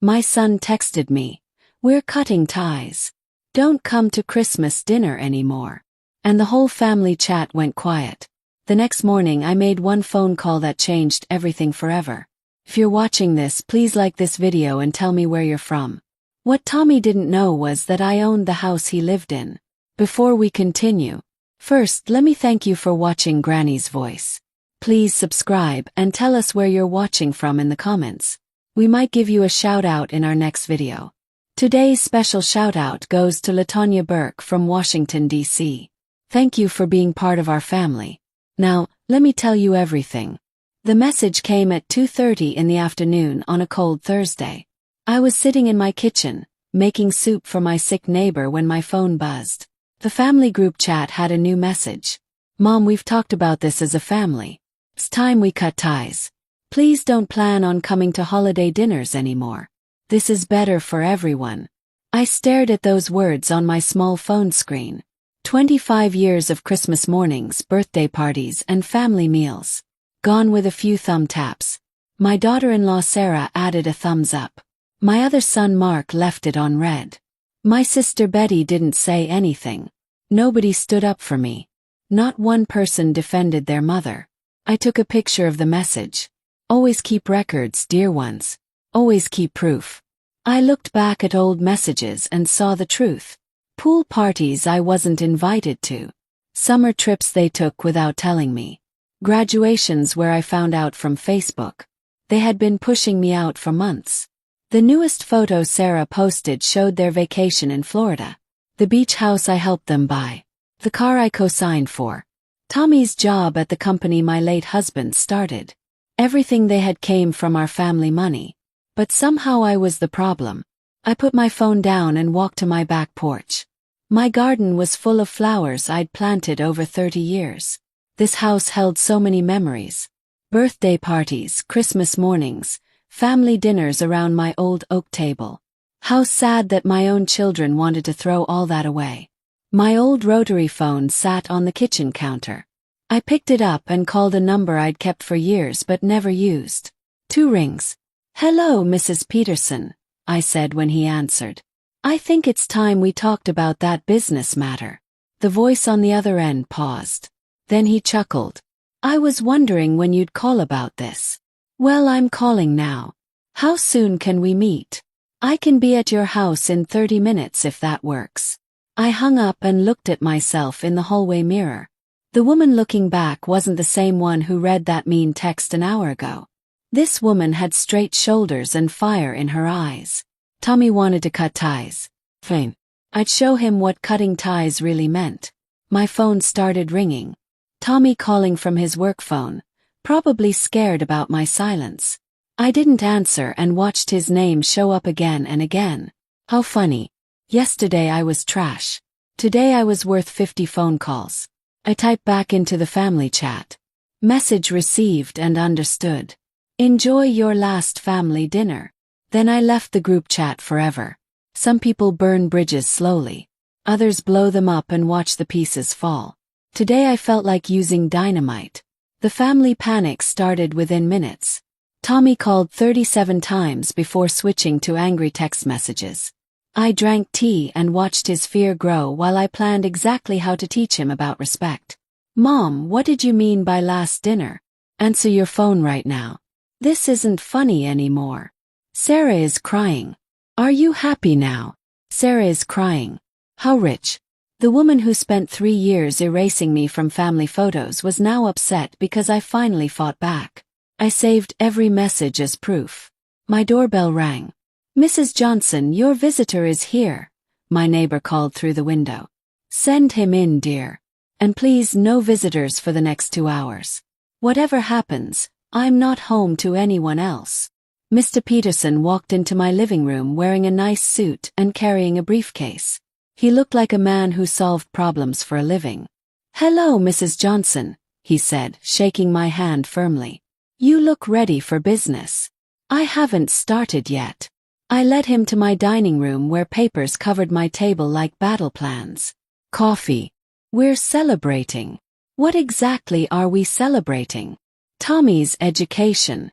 My son texted me, "We're cutting ties. Don't come to Christmas dinner anymore." And the whole family chat went quiet. The next morning I made one phone call that changed everything forever. If you're watching this, please like this video and tell me where you're from. What Tommy didn't know was that I owned the house he lived in. Before we continue, first let me thank you for watching Granny's Voice. Please subscribe and tell us where you're watching from in the comments. We might give you a shout out in our next video. Today's special shout out goes to Latonya Burke from Washington, D.C. Thank you for being part of our family. Now, let me tell you everything. The message came at 2:30 in the afternoon on a cold Thursday. I was sitting in my kitchen, making soup for my sick neighbor when my phone buzzed. The family group chat had a new message. "Mom, we've talked about this as a family. It's time we cut ties. Please don't plan on coming to holiday dinners anymore. This is better for everyone." I stared at those words on my small phone screen. 25 years of Christmas mornings, birthday parties, and family meals. Gone with a few thumb taps. My daughter-in-law Sarah added a thumbs up. My other son Mark left it on red. My sister Betty didn't say anything. Nobody stood up for me. Not one person defended their mother. I took a picture of the message. Always keep records, dear ones. Always keep proof. I looked back at old messages and saw the truth. Pool parties I wasn't invited to. Summer trips they took without telling me. Graduations where I found out from Facebook. They had been pushing me out for months. The newest photo Sarah posted showed their vacation in Florida. The beach house I helped them buy. The car I co-signed for. Tommy's job at the company my late husband started. Everything they had came from our family money. But somehow I was the problem. I put my phone down and walked to my back porch. My garden was full of flowers I'd planted over 30 years. This house held so many memories. Birthday parties, Christmas mornings, family dinners around my old oak table. How sad that my own children wanted to throw all that away. My old rotary phone sat on the kitchen counter. I picked it up and called a number I'd kept for years but never used. 2 rings. "Hello, Mrs. Peterson," I said when he answered. "I think it's time we talked about that business matter." The voice on the other end paused. Then he chuckled. "I was wondering when you'd call about this." "Well, I'm calling now. How soon can we meet?" "I can be at your house in 30 minutes if that works." I hung up and looked at myself in the hallway mirror. The woman looking back wasn't the same one who read that mean text an hour ago. This woman had straight shoulders and fire in her eyes. Tommy wanted to cut ties. Fine. I'd show him what cutting ties really meant. My phone started ringing. Tommy calling from his work phone, probably scared about my silence. I didn't answer and watched his name show up again and again. How funny. Yesterday I was trash. Today I was worth 50 phone calls. I typed back into the family chat. Message received and understood. Enjoy your last family dinner. Then I left the group chat forever. Some people burn bridges slowly. Others blow them up and watch the pieces fall. Today I felt like using dynamite. The family panic started within minutes. Tommy called 37 times before switching to angry text messages. I drank tea and watched his fear grow while I planned exactly how to teach him about respect. "Mom, what did you mean by last dinner? Answer your phone right now. This isn't funny anymore. Sarah is crying. Are you happy now? Sarah is crying. How rich." The woman who spent 3 years erasing me from family photos was now upset because I finally fought back. I saved every message as proof. My doorbell rang. "Mrs. Johnson, your visitor is here," my neighbor called through the window. "Send him in, dear. And please no visitors for the next 2 hours. Whatever happens, I'm not home to anyone else." Mr. Peterson walked into my living room wearing a nice suit and carrying a briefcase. He looked like a man who solved problems for a living. "Hello, Mrs. Johnson," he said, shaking my hand firmly. "You look ready for business." "I haven't started yet." I led him to my dining room where papers covered my table like battle plans. "Coffee. We're celebrating." "What exactly are we celebrating?" "Tommy's education."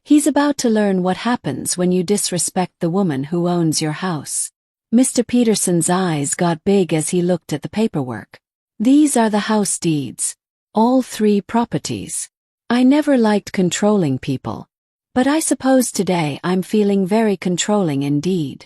He's about to learn what happens when you disrespect the woman who owns your house. Mr. Peterson's eyes got big as he looked at the paperwork. These are the house deeds. All 3 properties. I never liked controlling people. But I suppose today I'm feeling very controlling indeed.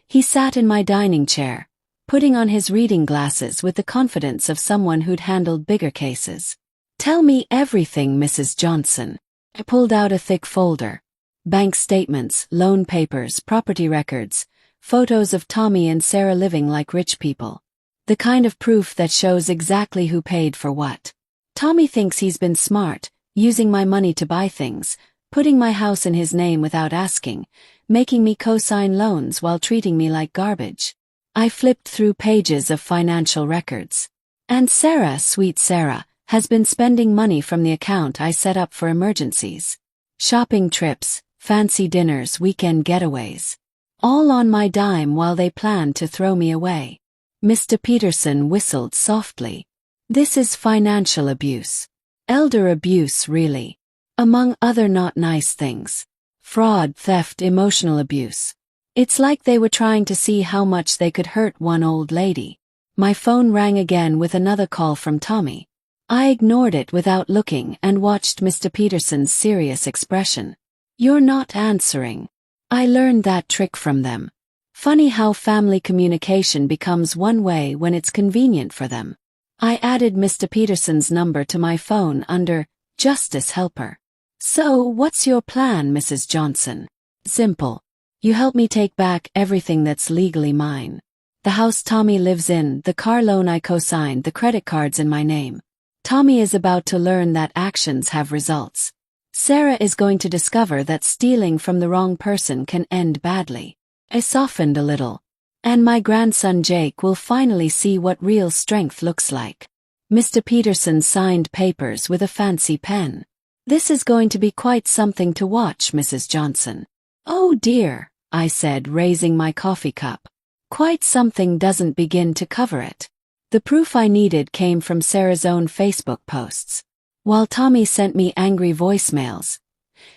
He sat in my dining chair, putting on his reading glasses with the confidence of someone who'd handled bigger cases. Tell me everything, Mrs. Johnson. I pulled out a thick folder. Bank statements, loan papers, property records, photos of Tommy and Sarah living like rich people. The kind of proof that shows exactly who paid for what. Tommy thinks he's been smart, using my money to buy things, putting my house in his name without asking, making me co-sign loans while treating me like garbage. I flipped through pages of financial records. And Sarah, sweet Sarah, has been spending money from the account I set up for emergencies. Shopping trips, fancy dinners, weekend getaways. All on my dime while they planned to throw me away. Mr. Peterson whistled softly. This is financial abuse. Elder abuse, really. Among other not nice things. Fraud, theft, emotional abuse. It's like they were trying to see how much they could hurt one old lady. My phone rang again with another call from Tommy. I ignored it without looking and watched Mr. Peterson's serious expression. You're not answering. I learned that trick from them. Funny how family communication becomes one way when it's convenient for them. I added Mr. Peterson's number to my phone under Justice Helper. So, what's your plan, Mrs. Johnson? Simple. You help me take back everything that's legally mine. The house Tommy lives in, the car loan I co-signed, the credit cards in my name. Tommy is about to learn that actions have results. Sarah is going to discover that stealing from the wrong person can end badly. I softened a little. And my grandson Jake will finally see what real strength looks like. Mr. Peterson signed papers with a fancy pen. This is going to be quite something to watch, Mrs. Johnson. Oh dear, I said, raising my coffee cup. Quite something doesn't begin to cover it. The proof I needed came from Sarah's own Facebook posts. While Tommy sent me angry voicemails,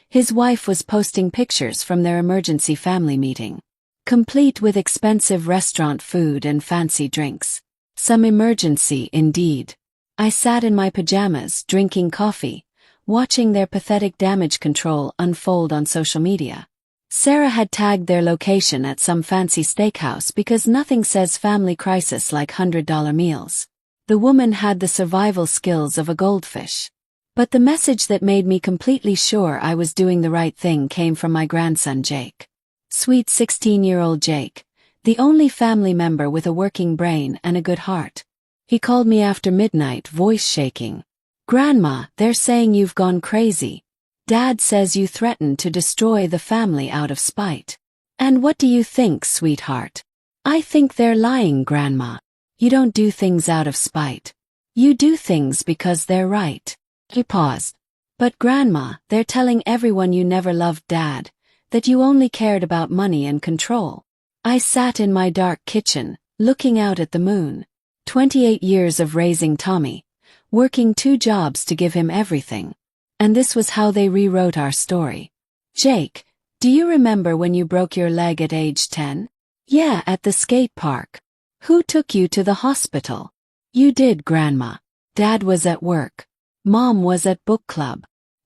his wife was posting pictures from their emergency family meeting, complete with expensive restaurant food and fancy drinks. Some emergency indeed. I sat in my pajamas, drinking coffee, watching their pathetic damage control unfold on social media. Sarah had tagged their location at some fancy steakhouse because nothing says family crisis like $100 meals. The woman had the survival skills of a goldfish. But the message that made me completely sure I was doing the right thing came from my grandson Jake. Sweet 16-year-old Jake, the only family member with a working brain and a good heart. He called me after midnight, voice shaking. Grandma, they're saying you've gone crazy. Dad says you threatened to destroy the family out of spite. And what do you think, sweetheart? I think they're lying, Grandma. You don't do things out of spite. You do things because they're right. He paused. But Grandma, they're telling everyone you never loved Dad, that you only cared about money and control. I sat in my dark kitchen, looking out at the moon. 28 years of raising Tommy, working 2 jobs to give him everything. And this was how they rewrote our story. Jake, do you remember when you broke your leg at age 10? Yeah, at the skate park. Who took you to the hospital? You did, Grandma. Dad was at work. Mom was at book club.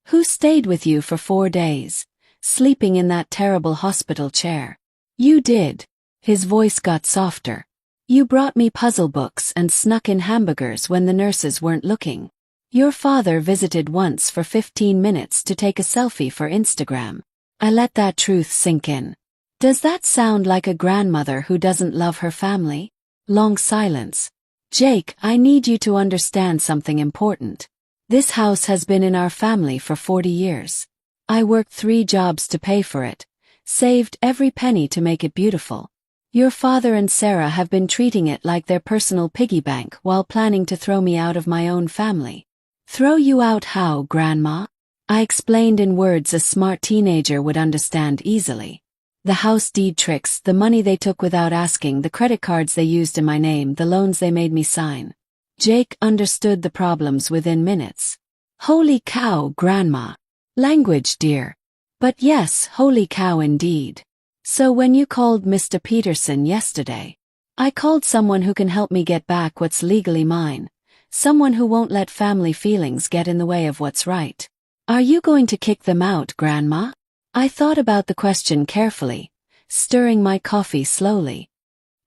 Who stayed with you for 4 days, sleeping in that terrible hospital chair? You did. His voice got softer. You brought me puzzle books and snuck in hamburgers when the nurses weren't looking. Your father visited once for 15 minutes to take a selfie for Instagram. I let that truth sink in. Does that sound like a grandmother who doesn't love her family? Long silence. Jake, I need you to understand something important. This house has been in our family for 40 years. I worked 3 jobs to pay for it, saved every penny to make it beautiful. Your father and Sarah have been treating it like their personal piggy bank while planning to throw me out of my own family. Throw you out how, Grandma? I explained in words a smart teenager would understand easily. The house deed tricks, the money they took without asking, the credit cards they used in my name, the loans they made me sign. Jake understood the problems within minutes. Holy cow, Grandma. Language, dear. But yes, holy cow indeed. So when you called Mr. Peterson yesterday, I called someone who can help me get back what's legally mine. Someone who won't let family feelings get in the way of what's right. Are you going to kick them out, Grandma? I thought about the question carefully, stirring my coffee slowly.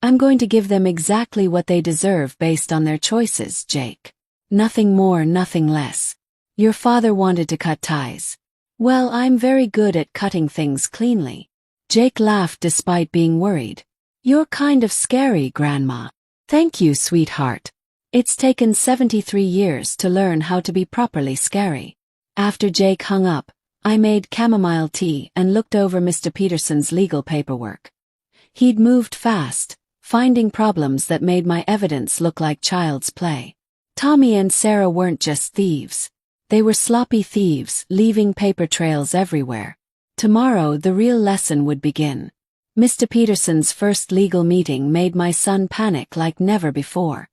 I'm going to give them exactly what they deserve based on their choices, Jake. Nothing more, nothing less. Your father wanted to cut ties. Well, I'm very good at cutting things cleanly. Jake laughed despite being worried. You're kind of scary, Grandma. Thank you, sweetheart. It's taken 73 years to learn how to be properly scary. After Jake hung up, I made chamomile tea and looked over Mr. Peterson's legal paperwork. He'd moved fast, finding problems that made my evidence look like child's play. Tommy and Sarah weren't just thieves. They were sloppy thieves, leaving paper trails everywhere. Tomorrow the real lesson would begin. Mr. Peterson's first legal meeting made my son panic like never before.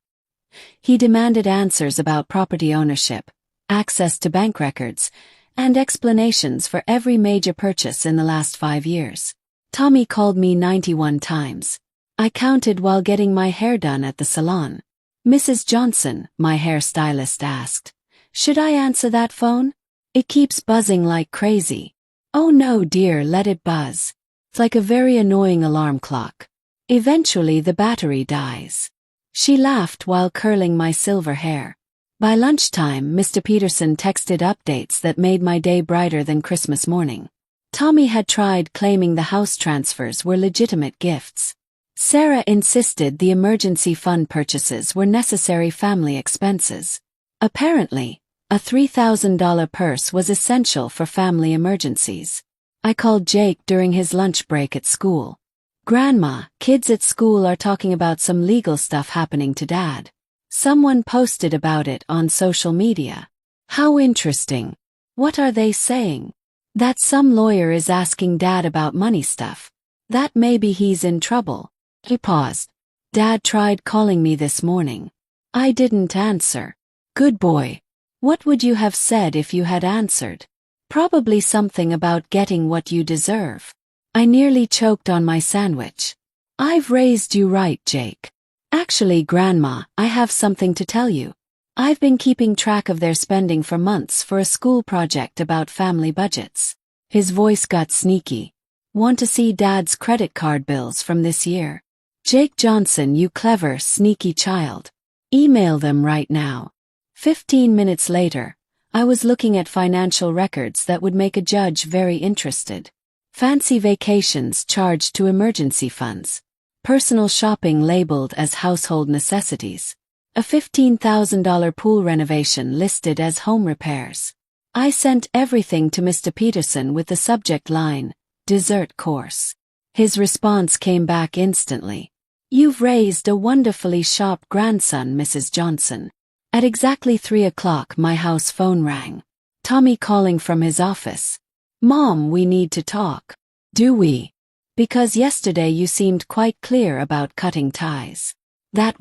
He demanded answers about property ownership, access to bank records, and explanations for every major purchase in the last 5 years. Tommy called me 91 times. I counted while getting my hair done at the salon. Mrs. Johnson, my hairstylist asked, should I answer that phone? It keeps buzzing like crazy. Oh no, dear, let it buzz. It's like a very annoying alarm clock. Eventually the battery dies. She laughed while curling my silver hair. By lunchtime, Mr. Peterson texted updates that made my day brighter than Christmas morning. Tommy had tried claiming the house transfers were legitimate gifts. Sarah insisted the emergency fund purchases were necessary family expenses. Apparently, a $3,000 purse was essential for family emergencies. I called Jake during his lunch break at school. Grandma, kids at school are talking about some legal stuff happening to Dad. Someone posted about it on social media. How interesting. What are they saying? That some lawyer is asking Dad about money stuff. That maybe he's in trouble. He paused. Dad tried calling me this morning. I didn't answer. Good boy. What would you have said if you had answered? Probably something about getting what you deserve. I nearly choked on my sandwich. I've raised you right, Jake. Actually, Grandma, I have something to tell you. I've been keeping track of their spending for months for a school project about family budgets. His voice got sneaky. Want to see Dad's credit card bills from this year? Jake Johnson, you clever, sneaky child. Email them right now. 15 minutes later, I was looking at financial records that would make a judge very interested. Fancy vacations charged to emergency funds. Personal shopping labeled as household necessities. A $15,000 pool renovation listed as home repairs. I sent everything to Mr. Peterson with the subject line, dessert course. His response came back instantly. You've raised a wonderfully sharp grandson, Mrs. Johnson. At exactly 3 o'clock my house phone rang. Tommy calling from his office. Mom, we need to talk. Do we? Because yesterday you seemed quite clear about cutting ties. I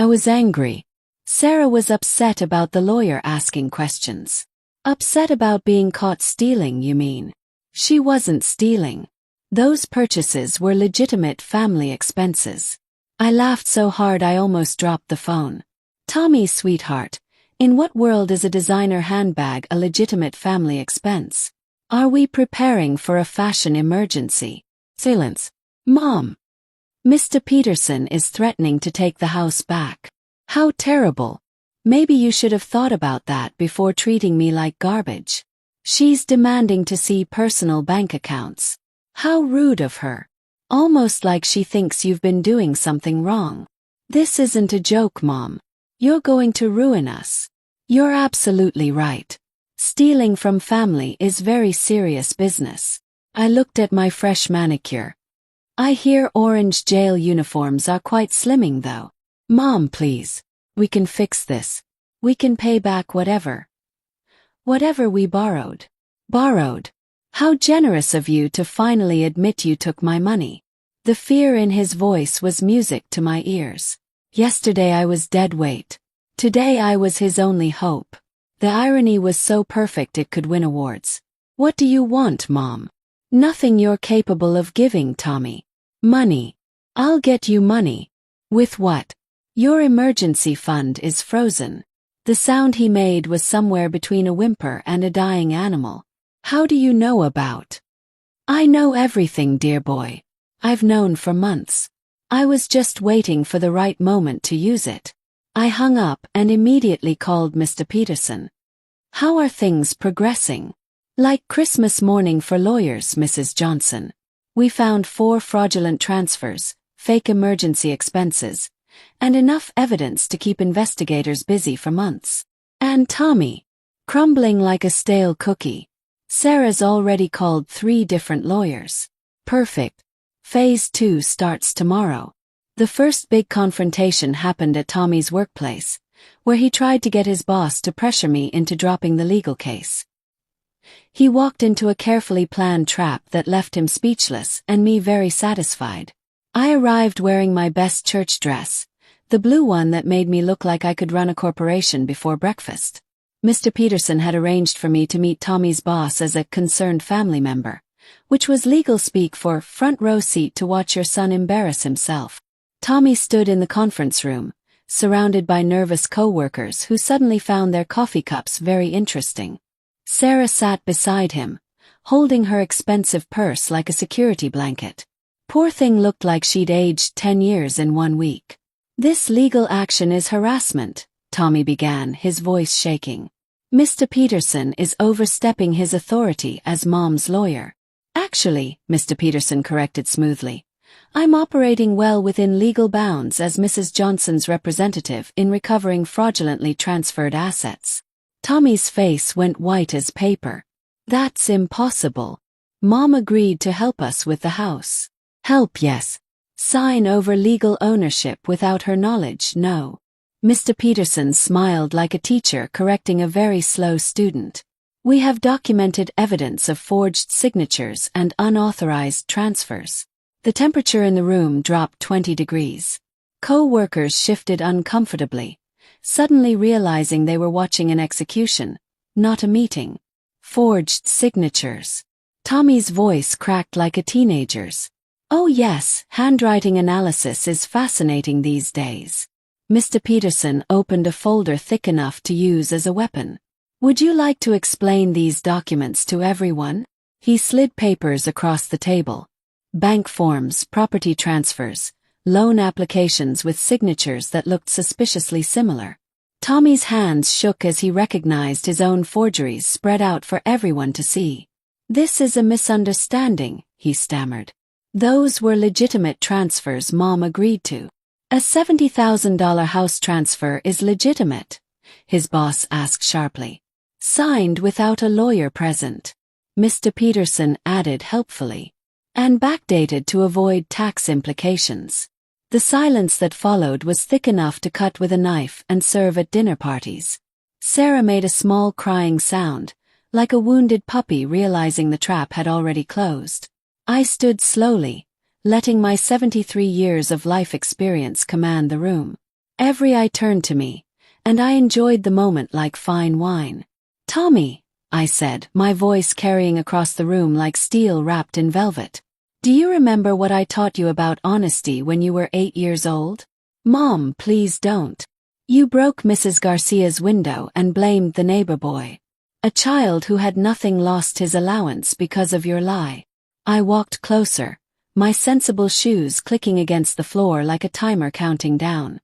was angry. Sarah was upset about the lawyer asking questions. Upset about being caught stealing, you mean? She wasn't stealing. Those purchases were legitimate family expenses. I laughed so hard I almost dropped the phone. Tommy, sweetheart, in what world is a designer handbag a legitimate family expense? Are we preparing for a fashion emergency? Silence. Mom. Mr. Peterson is threatening to take the house back. How terrible. Maybe you should have thought about that before treating me like garbage. She's demanding to see personal bank accounts. How rude of her. Almost like she thinks you've been doing something wrong. This isn't a joke, Mom. You're going to ruin us. You're absolutely right. Stealing from family is very serious business. I looked at my fresh manicure. I hear orange jail uniforms are quite slimming though. Mom, please. We can fix this. We can pay back whatever we borrowed. Borrowed. How generous of you to finally admit you took my money. The fear in his voice was music to my ears. Yesterday I was dead weight. Today I was his only hope. The irony was so perfect it could win awards. What do you want, Mom? Nothing you're capable of giving, Tommy. Money. I'll get you money. With what? Your emergency fund is frozen. The sound he made was somewhere between a whimper and a dying animal. How do you know about? I know everything, dear boy. I've known for months. I was just waiting for the right moment to use it. I hung up and immediately called Mr. Peterson. How are things progressing? Like Christmas morning for lawyers, Mrs. Johnson. We found 4 fraudulent transfers, fake emergency expenses, and enough evidence to keep investigators busy for months. And Tommy, crumbling like a stale cookie. Sarah's already called 3 different lawyers. Perfect. Phase 2 starts tomorrow. The first big confrontation happened at Tommy's workplace, where he tried to get his boss to pressure me into dropping the legal case. He walked into a carefully planned trap that left him speechless and me very satisfied. I arrived wearing my best church dress, the blue one that made me look like I could run a corporation before breakfast. Mr. Peterson had arranged for me to meet Tommy's boss as a concerned family member, which was legal speak for front row seat to watch your son embarrass himself. Tommy stood in the conference room, surrounded by nervous co-workers who suddenly found their coffee cups very interesting. Sarah sat beside him, holding her expensive purse like a security blanket. Poor thing looked like she'd aged 10 years in 1 week. This legal action is harassment, Tommy began, his voice shaking. Mr. Peterson is overstepping his authority as Mom's lawyer. Actually, Mr. Peterson corrected smoothly, I'm operating well within legal bounds as Mrs. Johnson's representative in recovering fraudulently transferred assets. Tommy's face went white as paper. That's impossible. Mom agreed to help us with the house. Help, yes. Sign over legal ownership without her knowledge, no. Mr. Peterson smiled like a teacher correcting a very slow student. We have documented evidence of forged signatures and unauthorized transfers. The temperature in the room dropped 20 degrees. Co-workers shifted uncomfortably, suddenly realizing they were watching an execution, not a meeting. Forged signatures. Tommy's voice cracked like a teenager's. Oh yes, handwriting analysis is fascinating these days. Mr. Peterson opened a folder thick enough to use as a weapon. Would you like to explain these documents to everyone? He slid papers across the table. Bank forms, property transfers, loan applications with signatures that looked suspiciously similar. Tommy's hands shook as he recognized his own forgeries spread out for everyone to see. This is a misunderstanding, he stammered. Those were legitimate transfers Mom agreed to. A $70,000 house transfer is legitimate, his boss asked sharply. Signed without a lawyer present, Mr. Peterson added helpfully. And backdated to avoid tax implications. The silence that followed was thick enough to cut with a knife and serve at dinner parties. Sarah made a small crying sound, like a wounded puppy realizing the trap had already closed. I stood slowly, letting my 73 years of life experience command the room. Every eye turned to me, and I enjoyed the moment like fine wine. Tommy, I said, my voice carrying across the room like steel wrapped in velvet. Do you remember what I taught you about honesty when you were 8 years old? Mom, please don't. You broke Mrs. Garcia's window and blamed the neighbor boy. A child who had nothing lost his allowance because of your lie. I walked closer, my sensible shoes clicking against the floor like a timer counting down.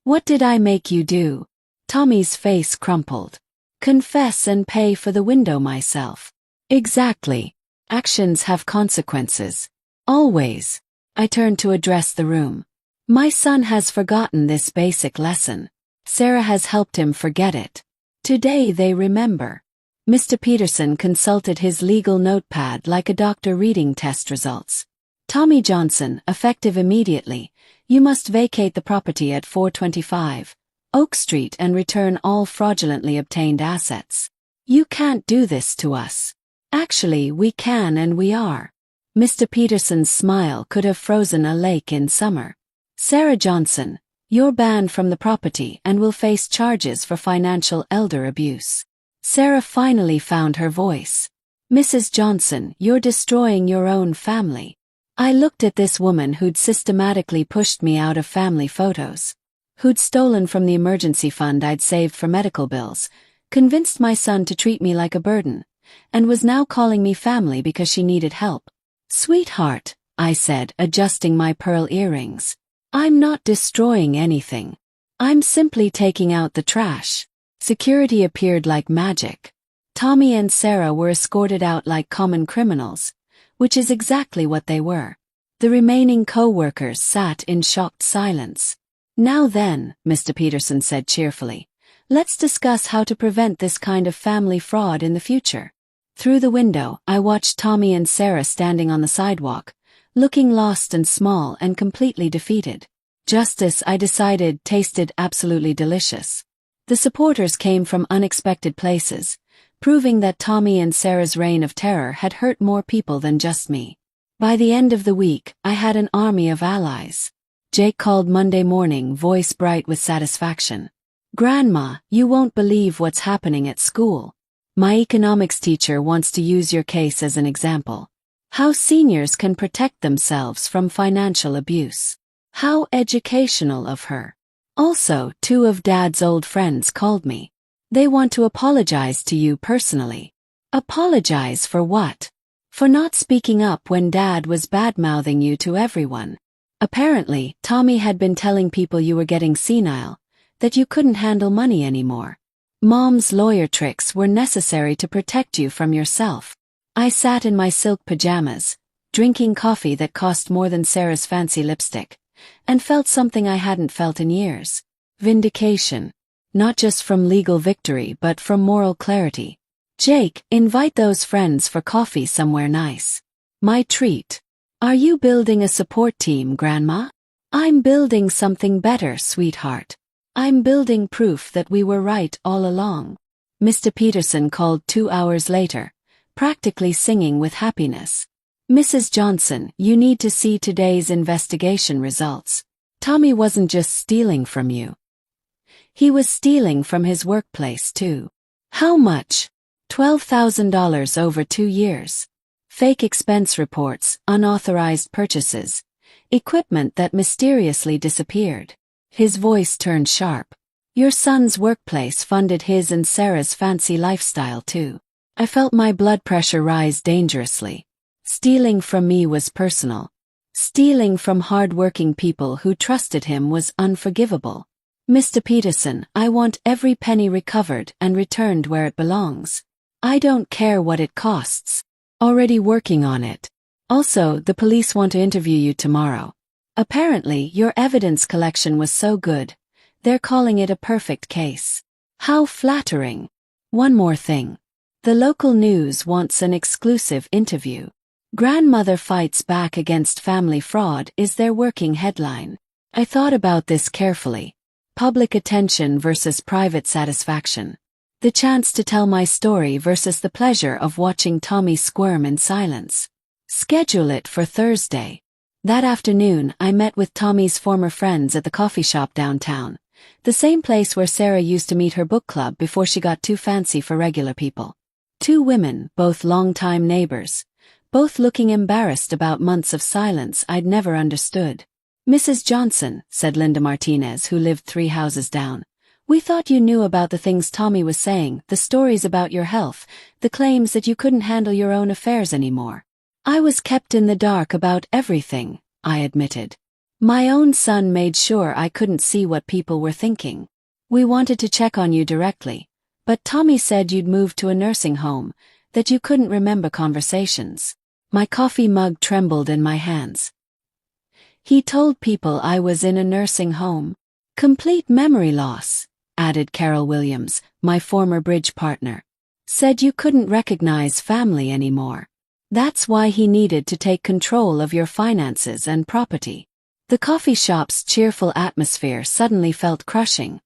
What did I make you do? Tommy's face crumpled. Confess and pay for the window myself. Exactly. Actions have consequences. Always. I turned to address the room. My son has forgotten this basic lesson. Sarah has helped him forget it. Today they remember. Mr. Peterson consulted his legal notepad like a doctor reading test results. Tommy Johnson, effective immediately, you must vacate the property at 425 Oak Street and return all fraudulently obtained assets. You can't do this to us. Actually, we can and we are. Mr. Peterson's smile could have frozen a lake in summer. Sarah Johnson, you're banned from the property and will face charges for financial elder abuse. Sarah finally found her voice. Mrs. Johnson, you're destroying your own family. I looked at this woman who'd systematically pushed me out of family photos, who'd stolen from the emergency fund I'd saved for medical bills, convinced my son to treat me like a burden, and was now calling me family because she needed help. Sweetheart, I said, adjusting my pearl earrings. I'm not destroying anything. I'm simply taking out the trash. Security appeared like magic. Tommy and Sarah were escorted out like common criminals, which is exactly what they were. The remaining co-workers sat in shocked silence. Now then, Mr. Peterson said cheerfully, let's discuss how to prevent this kind of family fraud in the future. Through the window, I watched Tommy and Sarah standing on the sidewalk, looking lost and small and completely defeated. Justice, I decided, tasted absolutely delicious. The supporters came from unexpected places, proving that Tommy and Sarah's reign of terror had hurt more people than just me. By the end of the week, I had an army of allies. Jake called Monday morning, voice bright with satisfaction. Grandma, you won't believe what's happening at school. My economics teacher wants to use your case as an example. How seniors can protect themselves from financial abuse. How educational of her. Also, 2 of Dad's old friends called me. They want to apologize to you personally. Apologize for what? For not speaking up when Dad was bad-mouthing you to everyone. Apparently, Tommy had been telling people you were getting senile, that you couldn't handle money anymore. Mom's lawyer tricks were necessary to protect you from yourself. I sat in my silk pajamas, drinking coffee that cost more than Sarah's fancy lipstick, and felt something I hadn't felt in years. Vindication. Not just from legal victory but from moral clarity. Jake, invite those friends for coffee somewhere nice. My treat. Are you building a support team, Grandma? I'm building something better, sweetheart. I'm building proof that we were right all along. Mr. Peterson called 2 hours later, practically singing with happiness. Mrs. Johnson, you need to see today's investigation results. Tommy wasn't just stealing from you. He was stealing from his workplace too. How much? $12,000 over 2 years. Fake expense reports, unauthorized purchases, equipment that mysteriously disappeared. His voice turned sharp. Your son's workplace funded his and Sarah's fancy lifestyle too. I felt my blood pressure rise dangerously. Stealing from me was personal. Stealing from hard-working people who trusted him was unforgivable. Mr. Peterson, I want every penny recovered and returned where it belongs. I don't care what it costs. Already working on it. Also, the police want to interview you tomorrow. Apparently, your evidence collection was so good, they're calling it a perfect case. How flattering. One more thing. The local news wants an exclusive interview. Grandmother fights back against family fraud is their working headline. I thought about this carefully. Public attention versus private satisfaction. The chance to tell my story versus the pleasure of watching Tommy squirm in silence. Schedule it for Thursday. That afternoon, I met with Tommy's former friends at the coffee shop downtown, the same place where Sarah used to meet her book club before she got too fancy for regular people. 2 women, both longtime neighbors, both looking embarrassed about months of silence I'd never understood. Mrs. Johnson, said Linda Martinez, who lived 3 houses down, we thought you knew about the things Tommy was saying, the stories about your health, the claims that you couldn't handle your own affairs anymore. I was kept in the dark about everything, I admitted. My own son made sure I couldn't see what people were thinking. We wanted to check on you directly, but Tommy said you'd moved to a nursing home, that you couldn't remember conversations. My coffee mug trembled in my hands. He told people I was in a nursing home. Complete memory loss, added Carol Williams, my former bridge partner. Said you couldn't recognize family anymore. That's why he needed to take control of your finances and property. The coffee shop's cheerful atmosphere suddenly felt crushing.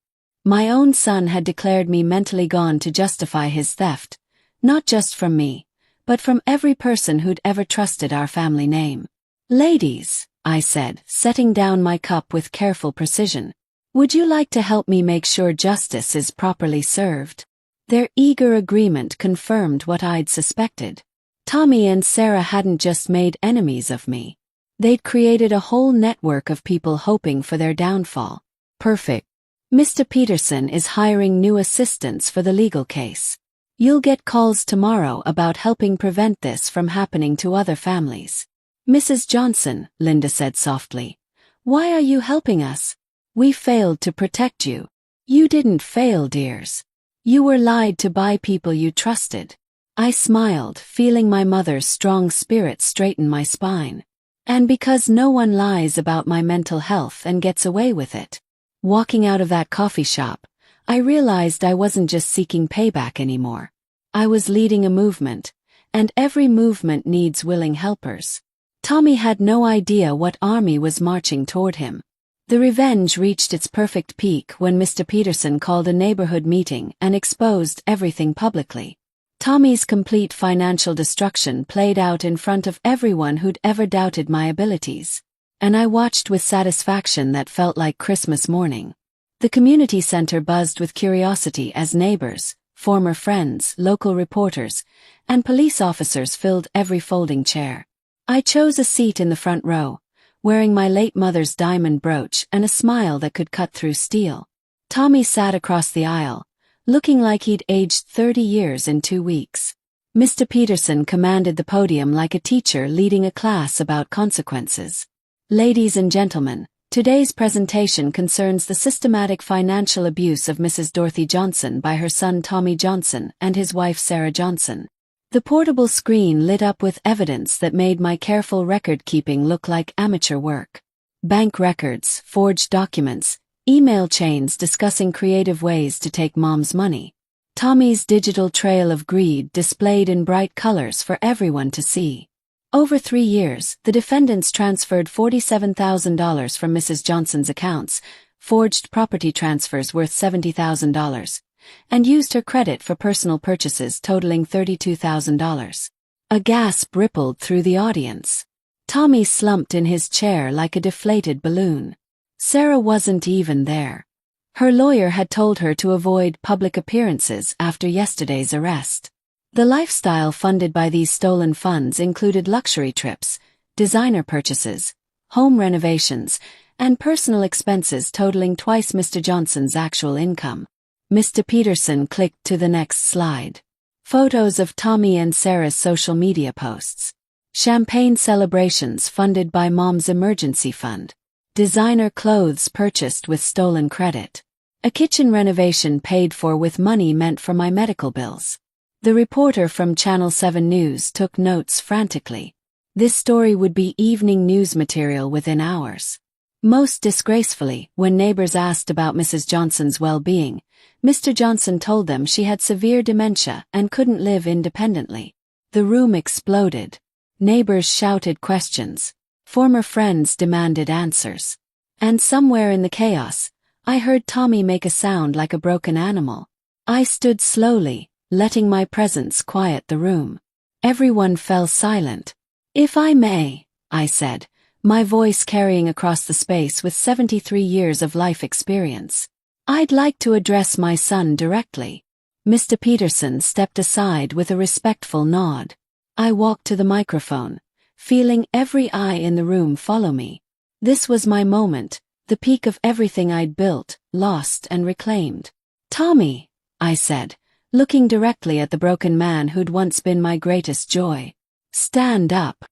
My own son had declared me mentally gone to justify his theft, not just from me, but from every person who'd ever trusted our family name. Ladies, I said, setting down my cup with careful precision, would you like to help me make sure justice is properly served? Their eager agreement confirmed what I'd suspected. Tommy and Sarah hadn't just made enemies of me. They'd created a whole network of people hoping for their downfall. Perfect. Mr. Peterson is hiring new assistants for the legal case. You'll get calls tomorrow about helping prevent this from happening to other families. Mrs. Johnson, Linda said softly. Why are you helping us? We failed to protect you. You didn't fail, dears. You were lied to by people you trusted. I smiled, feeling my mother's strong spirit straighten my spine. And because no one lies about my mental health and gets away with it. Walking out of that coffee shop, I realized I wasn't just seeking payback anymore. I was leading a movement, and every movement needs willing helpers. Tommy had no idea what army was marching toward him. The revenge reached its perfect peak when Mr. Peterson called a neighborhood meeting and exposed everything publicly. Tommy's complete financial destruction played out in front of everyone who'd ever doubted my abilities. And I watched with satisfaction that felt like Christmas morning. The community center buzzed with curiosity as neighbors, former friends, local reporters, and police officers filled every folding chair. I chose a seat in the front row, wearing my late mother's diamond brooch and a smile that could cut through steel. Tommy sat across the aisle, looking like he'd aged 30 years in 2 weeks. Mr. Peterson commanded the podium like a teacher leading a class about consequences. Ladies and gentlemen, today's presentation concerns the systematic financial abuse of Mrs. Dorothy Johnson by her son Tommy Johnson and his wife Sarah Johnson. The portable screen lit up with evidence that made my careful record-keeping look like amateur work. Bank records, forged documents, email chains discussing creative ways to take Mom's money. Tommy's digital trail of greed displayed in bright colors for everyone to see. Over 3 years, the defendants transferred $47,000 from Mrs. Johnson's accounts, forged property transfers worth $70,000, and used her credit for personal purchases totaling $32,000. A gasp rippled through the audience. Tommy slumped in his chair like a deflated balloon. Sarah wasn't even there. Her lawyer had told her to avoid public appearances after yesterday's arrest. The lifestyle funded by these stolen funds included luxury trips, designer purchases, home renovations, and personal expenses totaling twice Mr. Johnson's actual income. Mr. Peterson clicked to the next slide. Photos of Tommy and Sarah's social media posts. Champagne celebrations funded by Mom's emergency fund. Designer clothes purchased with stolen credit. A kitchen renovation paid for with money meant for my medical bills. The reporter from Channel 7 News took notes frantically. This story would be evening news material within hours. Most disgracefully, when neighbors asked about Mrs. Johnson's well-being, Mr. Johnson told them she had severe dementia and couldn't live independently. The room exploded. Neighbors shouted questions. Former friends demanded answers. And somewhere in the chaos, I heard Tommy make a sound like a broken animal. I stood slowly, letting my presence quiet the room. Everyone fell silent. If I may, I said, my voice carrying across the space with 73 years of life experience. I'd like to address my son directly. Mr. Peterson stepped aside with a respectful nod. I walked to the microphone, feeling every eye in the room follow me. This was my moment, the peak of everything I'd built, lost and reclaimed. Tommy, I said, looking directly at the broken man who'd once been my greatest joy. Stand up.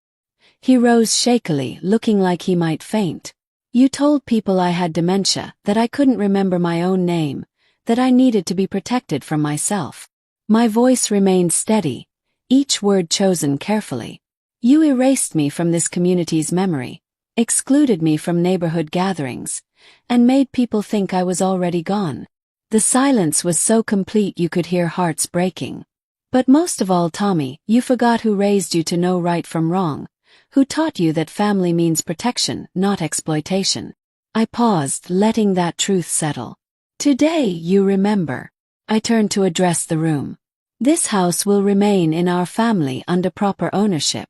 He rose shakily, looking like he might faint. You told people I had dementia, that I couldn't remember my own name, that I needed to be protected from myself. My voice remained steady, each word chosen carefully. You erased me from this community's memory, excluded me from neighborhood gatherings, and made people think I was already gone. The silence was so complete you could hear hearts breaking. But most of all, Tommy, you forgot who raised you to know right from wrong, who taught you that family means protection, not exploitation. I paused, letting that truth settle. Today, you remember. I turned to address the room. This house will remain in our family under proper ownership.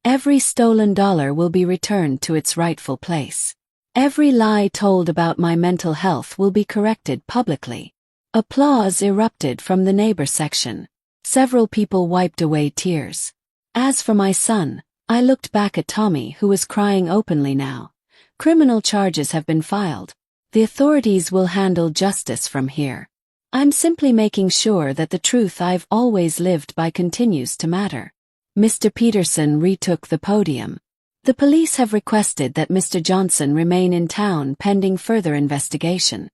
Every stolen dollar will be returned to its rightful place. Every lie told about my mental health will be corrected publicly. Applause erupted from the neighbor section. Several people wiped away tears. As for my son, I looked back at Tommy, who was crying openly now. Criminal charges have been filed. The authorities will handle justice from here. I'm simply making sure that the truth I've always lived by continues to matter. Mr. Peterson retook the podium. The police have requested that Mr. Johnson remain in town pending further investigation.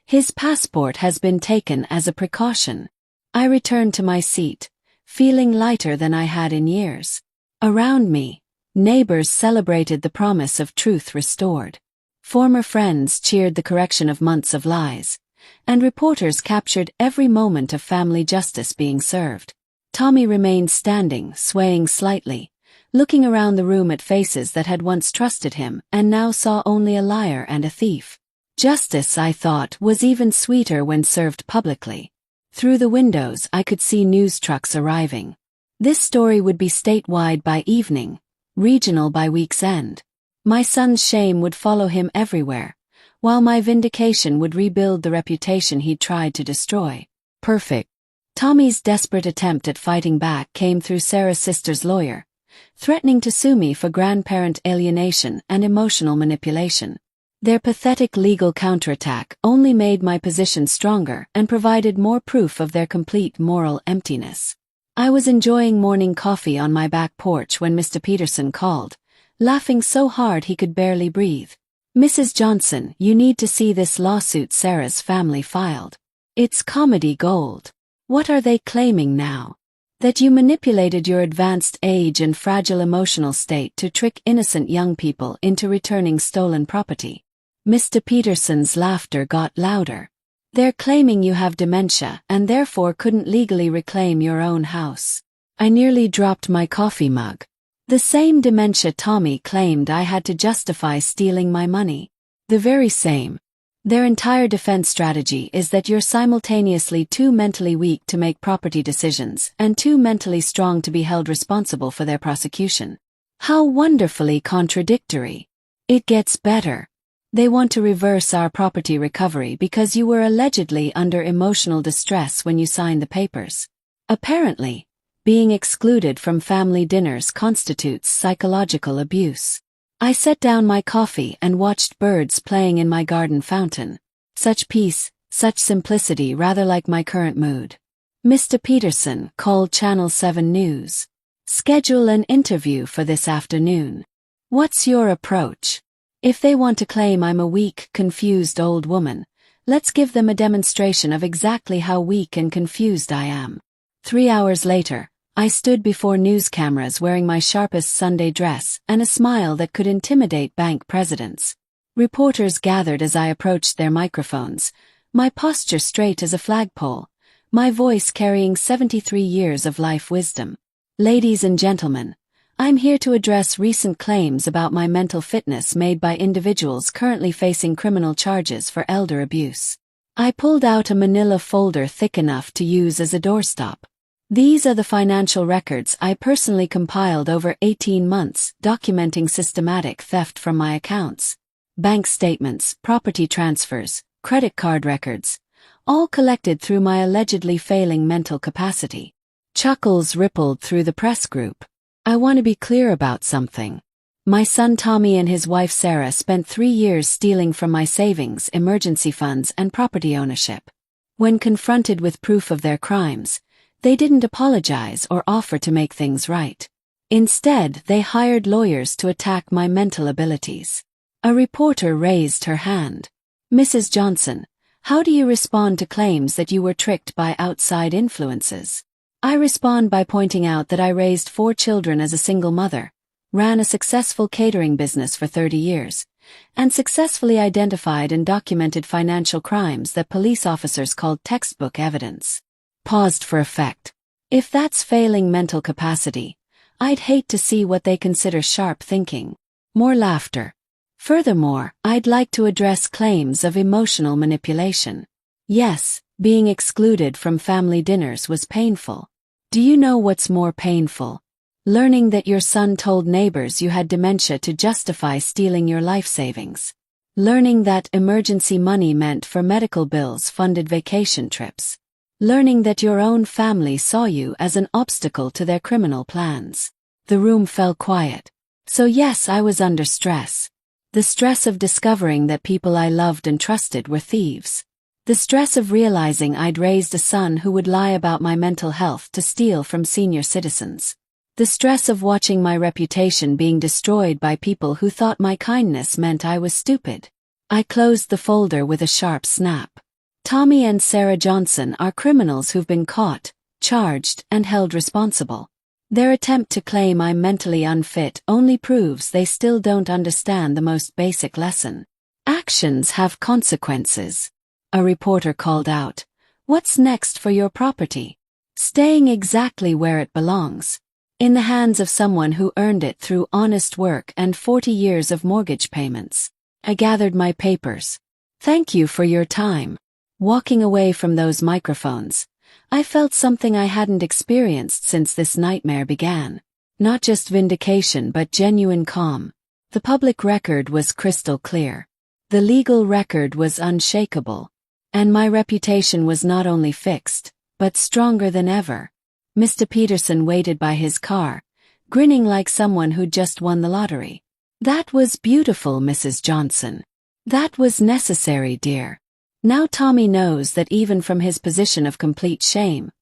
His passport has been taken as a precaution. I returned to my seat, feeling lighter than I had in years. Around me, neighbors celebrated the promise of truth restored. Former friends cheered the correction of months of lies, and reporters captured every moment of family justice being served. Tommy remained standing, swaying slightly, looking around the room at faces that had once trusted him and now saw only a liar and a thief. Justice, I thought, was even sweeter when served publicly. Through the windows I could see news trucks arriving. This story would be statewide by evening, regional by week's end. My son's shame would follow him everywhere, while my vindication would rebuild the reputation he'd tried to destroy. Perfect. Tommy's desperate attempt at fighting back came through Sarah's sister's lawyer, threatening to sue me for grandparent alienation and emotional manipulation. Their pathetic legal counterattack only made my position stronger and provided more proof of their complete moral emptiness. I was enjoying morning coffee on my back porch when Mr. Peterson called, laughing so hard he could barely breathe. "Mrs. Johnson, you need to see this lawsuit Sarah's family filed. It's comedy gold. What are they claiming now? That you manipulated your advanced age and fragile emotional state to trick innocent young people into returning stolen property." Mr. Peterson's laughter got louder. "They're claiming you have dementia and therefore couldn't legally reclaim your own house." I nearly dropped my coffee mug. The same dementia Tommy claimed I had to justify stealing my money. The very same. Their entire defense strategy is that you're simultaneously too mentally weak to make property decisions and too mentally strong to be held responsible for their prosecution. How wonderfully contradictory. It gets better. They want to reverse our property recovery because you were allegedly under emotional distress when you signed the papers. Apparently, being excluded from family dinners constitutes psychological abuse. I set down my coffee and watched birds playing in my garden fountain. Such peace, such simplicity, rather like my current mood. Mr. Peterson called Channel 7 News. "Schedule an interview for this afternoon. What's your approach? If they want to claim I'm a weak, confused old woman, let's give them a demonstration of exactly how weak and confused I am." 3 hours later, I stood before news cameras wearing my sharpest Sunday dress and a smile that could intimidate bank presidents. Reporters gathered as I approached their microphones, my posture straight as a flagpole, my voice carrying 73 years of life wisdom. "Ladies and gentlemen, I'm here to address recent claims about my mental fitness made by individuals currently facing criminal charges for elder abuse." I pulled out a manila folder thick enough to use as a doorstop. These are the financial records I personally compiled over 18 months, documenting systematic theft from my accounts. Bank statements, property transfers, credit card records, all collected through my allegedly failing mental capacity. Chuckles rippled through the press group. I want to be clear about something. My son Tommy and his wife Sarah spent 3 years stealing from my savings, emergency funds, and property ownership. When confronted with proof of their crimes, they didn't apologize or offer to make things right. Instead, they hired lawyers to attack my mental abilities. A reporter raised her hand. "Mrs. Johnson, how do you respond to claims that you were tricked by outside influences?" I respond by pointing out that I raised 4 children as a single mother, ran a successful catering business for 30 years, and successfully identified and documented financial crimes that police officers called textbook evidence. Paused for effect. If that's failing mental capacity, I'd hate to see what they consider sharp thinking. More laughter. Furthermore, I'd like to address claims of emotional manipulation. Yes, being excluded from family dinners was painful. Do you know what's more painful? Learning that your son told neighbors you had dementia to justify stealing your life savings. Learning that emergency money meant for medical bills funded vacation trips. Learning that your own family saw you as an obstacle to their criminal plans. The room fell quiet. So yes, I was under stress. The stress of discovering that people I loved and trusted were thieves. The stress of realizing I'd raised a son who would lie about my mental health to steal from senior citizens. The stress of watching my reputation being destroyed by people who thought my kindness meant I was stupid. I closed the folder with a sharp snap. Tommy and Sarah Johnson are criminals who've been caught, charged, and held responsible. Their attempt to claim I'm mentally unfit only proves they still don't understand the most basic lesson. Actions have consequences. A reporter called out, "What's next for your property?" "Staying exactly where it belongs. In the hands of someone who earned it through honest work and 40 years of mortgage payments." I gathered my papers. "Thank you for your time." Walking away from those microphones, I felt something I hadn't experienced since this nightmare began. Not just vindication but genuine calm. The public record was crystal clear. The legal record was unshakable. And my reputation was not only fixed, but stronger than ever. Mr. Peterson waited by his car, grinning like someone who'd just won the lottery. "That was beautiful, Mrs. Johnson. That was necessary, dear. Now Tommy knows that even from his position of complete shame,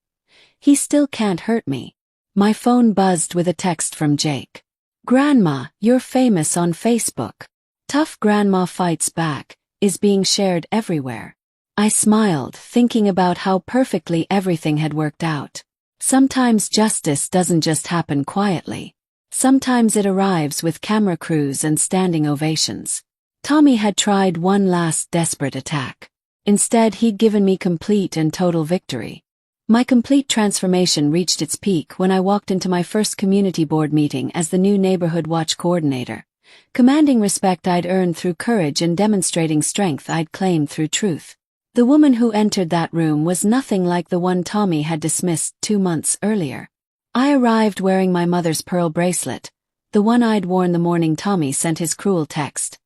he still can't hurt me." My phone buzzed with a text from Jake. "Grandma, you're famous on Facebook. Tough Grandma Fights Back is being shared everywhere." I smiled, thinking about how perfectly everything had worked out. Sometimes justice doesn't just happen quietly. Sometimes it arrives with camera crews and standing ovations. Tommy had tried one last desperate attack. Instead, he'd given me complete and total victory. My complete transformation reached its peak when I walked into my first community board meeting as the new neighborhood watch coordinator, commanding respect I'd earned through courage and demonstrating strength I'd claimed through truth. The woman who entered that room was nothing like the one Tommy had dismissed 2 months earlier. I arrived wearing my mother's pearl bracelet, the one I'd worn the morning Tommy sent his cruel text,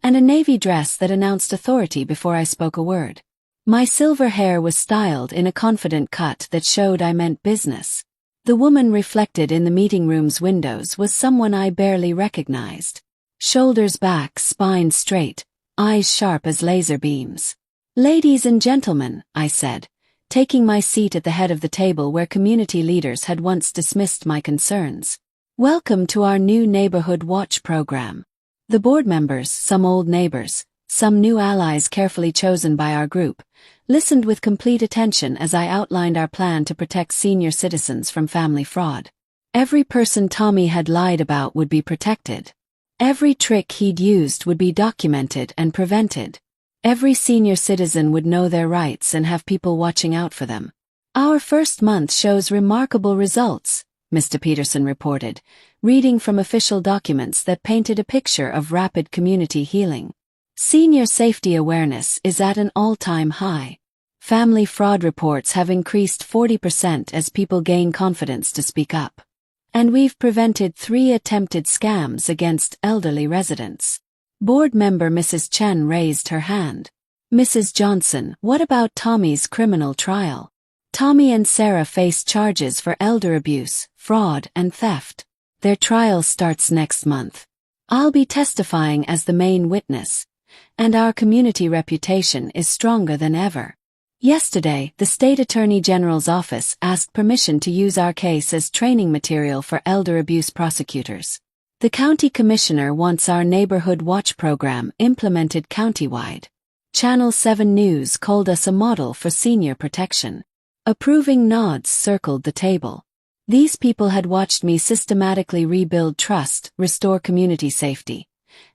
and a navy dress that announced authority before I spoke a word. My silver hair was styled in a confident cut that showed I meant business. The woman reflected in the meeting room's windows was someone I barely recognized. Shoulders back, spine straight, eyes sharp as laser beams. "Ladies and gentlemen," I said, taking my seat at the head of the table where community leaders had once dismissed my concerns. "Welcome to our new Neighborhood Watch program." The board members, some old neighbors, some new allies carefully chosen by our group, listened with complete attention as I outlined our plan to protect senior citizens from family fraud. Every person Tommy had lied about would be protected. Every trick he'd used would be documented and prevented. Every senior citizen would know their rights and have people watching out for them. "Our first month shows remarkable results," Mr. Peterson reported, reading from official documents that painted a picture of rapid community healing. "Senior safety awareness is at an all-time high. Family fraud reports have increased 40% as people gain confidence to speak up. And we've prevented 3 attempted scams against elderly residents." Board member Mrs. Chen raised her hand. "Mrs. Johnson, what about Tommy's criminal trial?" "Tommy and Sarah face charges for elder abuse, fraud, and theft. Their trial starts next month. I'll be testifying as the main witness, and our community reputation is stronger than ever." Yesterday, the State Attorney General's office asked permission to use our case as training material for elder abuse prosecutors. The county commissioner wants our Neighborhood Watch program implemented countywide. Channel 7 News called us a model for senior protection. Approving nods circled the table. These people had watched me systematically rebuild trust, restore community safety,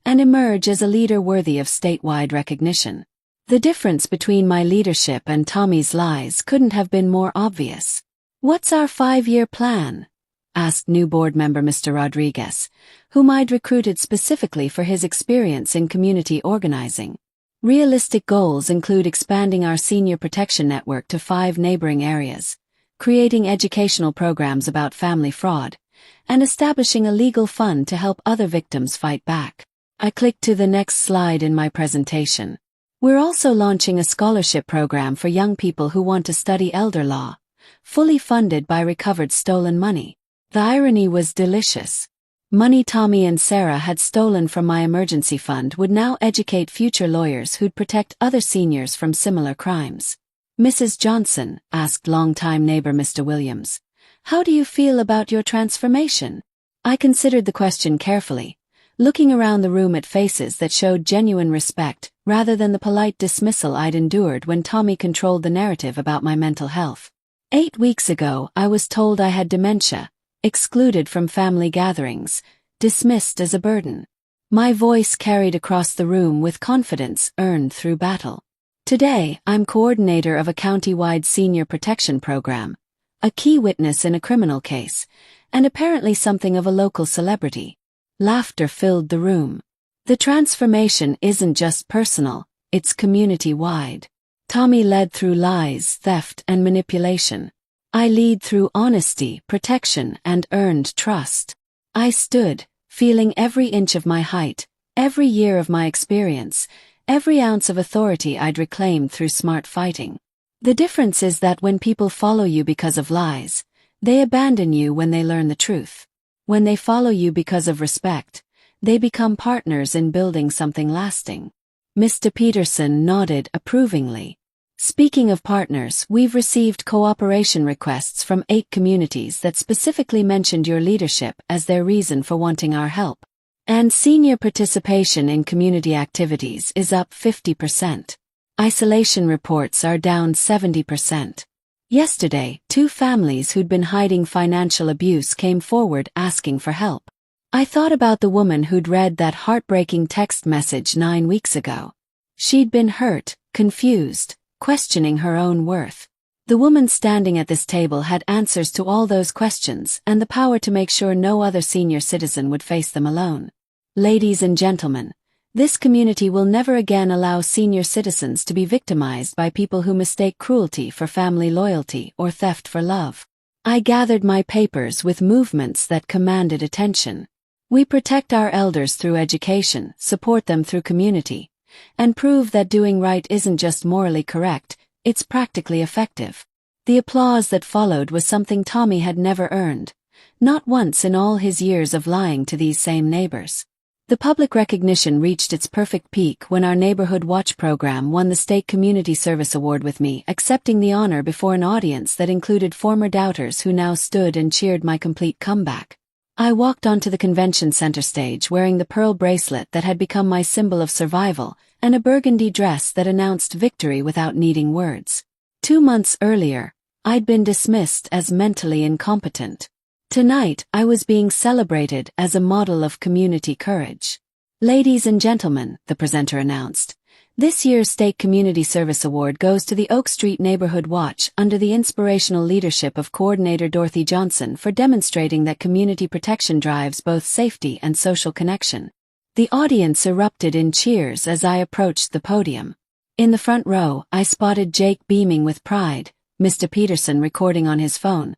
and emerge as a leader worthy of statewide recognition. The difference between my leadership and Tommy's lies couldn't have been more obvious. "What's our 5-year plan?" asked new board member Mr. Rodriguez, whom I'd recruited specifically for his experience in community organizing. "Realistic goals include expanding our senior protection network to 5 neighboring areas, creating educational programs about family fraud, and establishing a legal fund to help other victims fight back." I clicked to the next slide in my presentation. We're also launching a scholarship program for young people who want to study elder law, fully funded by recovered stolen money. The irony was delicious. Money Tommy and Sarah had stolen from my emergency fund would now educate future lawyers who'd protect other seniors from similar crimes. Mrs. Johnson, asked longtime neighbor Mr. Williams, how do you feel about your transformation? I considered the question carefully, looking around the room at faces that showed genuine respect, rather than the polite dismissal I'd endured when Tommy controlled the narrative about my mental health. 8 weeks ago, I was told I had dementia, excluded from family gatherings, dismissed as a burden. My voice carried across the room with confidence earned through battle. Today, I'm coordinator of a county-wide senior protection program, a key witness in a criminal case, and apparently something of a local celebrity. Laughter filled the room. The transformation isn't just personal, it's community-wide. Tommy led through lies, theft, and manipulation. I lead through honesty, protection, and earned trust. I stood, feeling every inch of my height, every year of my experience, every ounce of authority I'd reclaimed through smart fighting. The difference is that when people follow you because of lies, they abandon you when they learn the truth. When they follow you because of respect, they become partners in building something lasting. Mr. Peterson nodded approvingly. Speaking of partners, we've received cooperation requests from 8 communities that specifically mentioned your leadership as their reason for wanting our help. And senior participation in community activities is up 50%. Isolation reports are down 70%. Yesterday, 2 families who'd been hiding financial abuse came forward asking for help. I thought about the woman who'd read that heartbreaking text message 9 weeks ago. She'd been hurt, confused, questioning her own worth. The woman standing at this table had answers to all those questions and the power to make sure no other senior citizen would face them alone. Ladies and gentlemen, this community will never again allow senior citizens to be victimized by people who mistake cruelty for family loyalty or theft for love. I gathered my papers with movements that commanded attention. We protect our elders through education, support them through community, and prove that doing right isn't just morally correct, it's practically effective. The applause that followed was something Tommy had never earned, not once in all his years of lying to these same neighbors. The public recognition reached its perfect peak when our Neighborhood Watch program won the State Community Service Award with me accepting the honor before an audience that included former doubters who now stood and cheered my complete comeback. I walked onto the convention center stage wearing the pearl bracelet that had become my symbol of survival and a burgundy dress that announced victory without needing words. 2 months earlier, I'd been dismissed as mentally incompetent. Tonight, I was being celebrated as a model of community courage. Ladies and gentlemen, the presenter announced, this year's State Community Service Award goes to the Oak Street Neighborhood Watch under the inspirational leadership of Coordinator Dorothy Johnson for demonstrating that community protection drives both safety and social connection. The audience erupted in cheers as I approached the podium. In the front row, I spotted Jake beaming with pride, Mr. Peterson recording on his phone,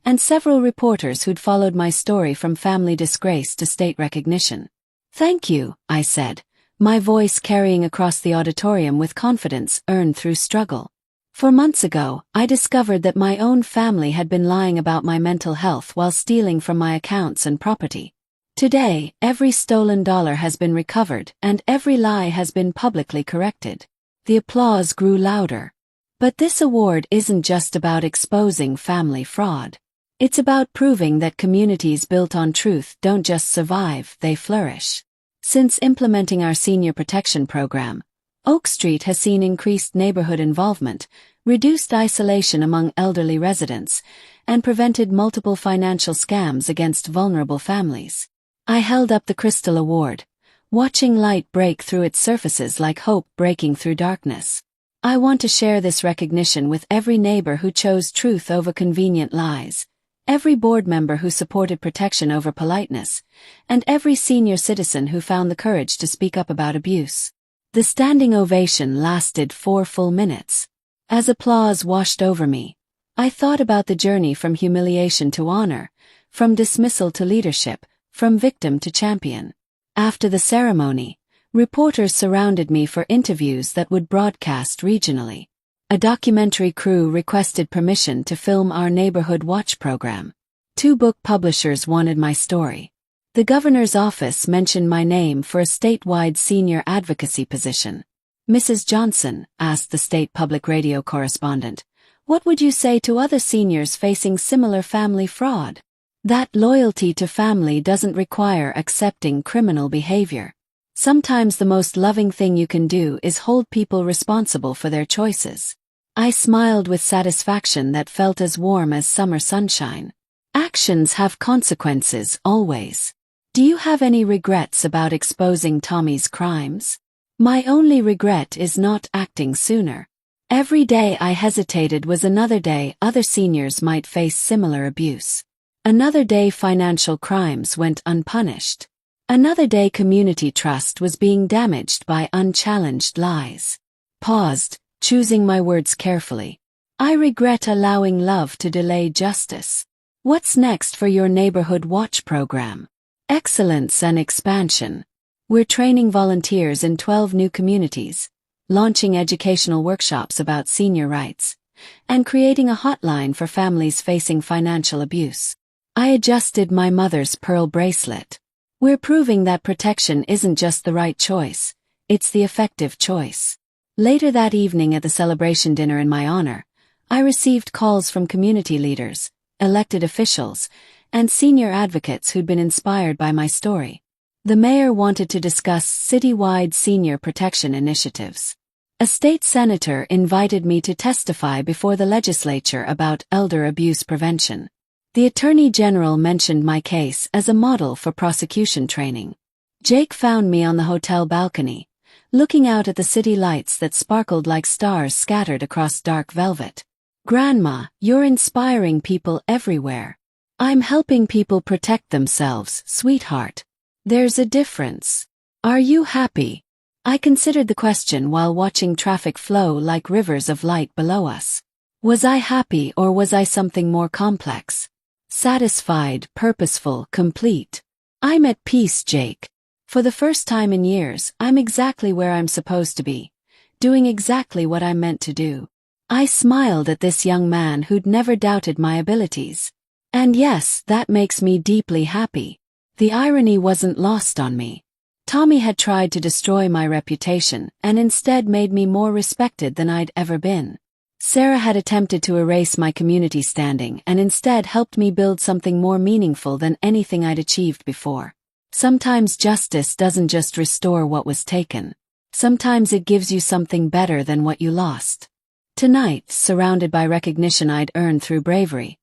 and several reporters who'd followed my story from family disgrace to state recognition. Thank you, I said, my voice carrying across the auditorium with confidence earned through struggle. 4 months ago, I discovered that my own family had been lying about my mental health while stealing from my accounts and property. Today, every stolen dollar has been recovered and every lie has been publicly corrected. The applause grew louder. But this award isn't just about exposing family fraud. It's about proving that communities built on truth don't just survive, they flourish. Since implementing our senior protection program, Oak Street has seen increased neighborhood involvement, reduced isolation among elderly residents, and prevented multiple financial scams against vulnerable families. I held up the Crystal Award, watching light break through its surfaces like hope breaking through darkness. I want to share this recognition with every neighbor who chose truth over convenient lies, every board member who supported protection over politeness, and every senior citizen who found the courage to speak up about abuse. The standing ovation lasted 4 full minutes. As applause washed over me, I thought about the journey from humiliation to honor, from dismissal to leadership, from victim to champion. After the ceremony, reporters surrounded me for interviews that would broadcast regionally. A documentary crew requested permission to film our neighborhood watch program. 2 book publishers wanted my story. The governor's office mentioned my name for a statewide senior advocacy position. "Mrs. Johnson," asked the state public radio correspondent, "what would you say to other seniors facing similar family fraud?" That loyalty to family doesn't require accepting criminal behavior. Sometimes the most loving thing you can do is hold people responsible for their choices. I smiled with satisfaction that felt as warm as summer sunshine. Actions have consequences, always. Do you have any regrets about exposing Tommy's crimes? My only regret is not acting sooner. Every day I hesitated was another day other seniors might face similar abuse. Another day financial crimes went unpunished. Another day community trust was being damaged by unchallenged lies. Paused, choosing my words carefully. I regret allowing love to delay justice. What's next for your neighborhood watch program? Excellence and expansion. We're training volunteers in 12 new communities, launching educational workshops about senior rights, and creating a hotline for families facing financial abuse. I adjusted my mother's pearl bracelet. We're proving that protection isn't just the right choice, it's the effective choice. Later that evening at the celebration dinner in my honor, I received calls from community leaders, elected officials, and senior advocates who'd been inspired by my story. The mayor wanted to discuss citywide senior protection initiatives. A state senator invited me to testify before the legislature about elder abuse prevention. The Attorney General mentioned my case as a model for prosecution training. Jake found me on the hotel balcony, looking out at the city lights that sparkled like stars scattered across dark velvet. "Grandma, you're inspiring people everywhere." "I'm helping people protect themselves, sweetheart. There's a difference. Are you happy?" I considered the question while watching traffic flow like rivers of light below us. Was I happy or was I something more complex? Satisfied, purposeful, complete. I'm at peace, Jake. For the first time in years, I'm exactly where I'm supposed to be, doing exactly what I'm meant to do. I smiled at this young man who'd never doubted my abilities. And yes, that makes me deeply happy. The irony wasn't lost on me. Tommy had tried to destroy my reputation and instead made me more respected than I'd ever been. Sarah had attempted to erase my community standing and instead helped me build something more meaningful than anything I'd achieved before. Sometimes justice doesn't just restore what was taken. Sometimes it gives you something better than what you lost. Tonight, surrounded by recognition I'd earned through bravery,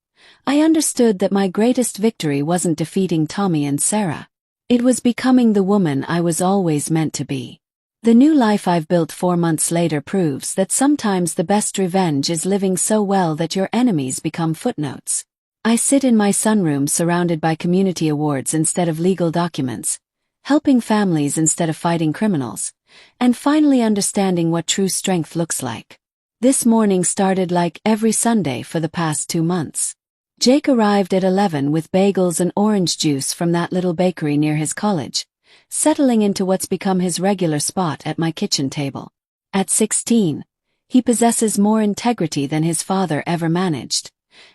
I understood that my greatest victory wasn't defeating Tommy and Sarah. It was becoming the woman I was always meant to be. The new life I've built 4 months later proves that sometimes the best revenge is living so well that your enemies become footnotes. I sit in my sunroom surrounded by community awards instead of legal documents, helping families instead of fighting criminals, and finally understanding what true strength looks like. This morning started like every Sunday for the past 2 months. Jake arrived at 11 with bagels and orange juice from that little bakery near his college, settling into what's become his regular spot at my kitchen table. At 16, he possesses more integrity than his father ever managed,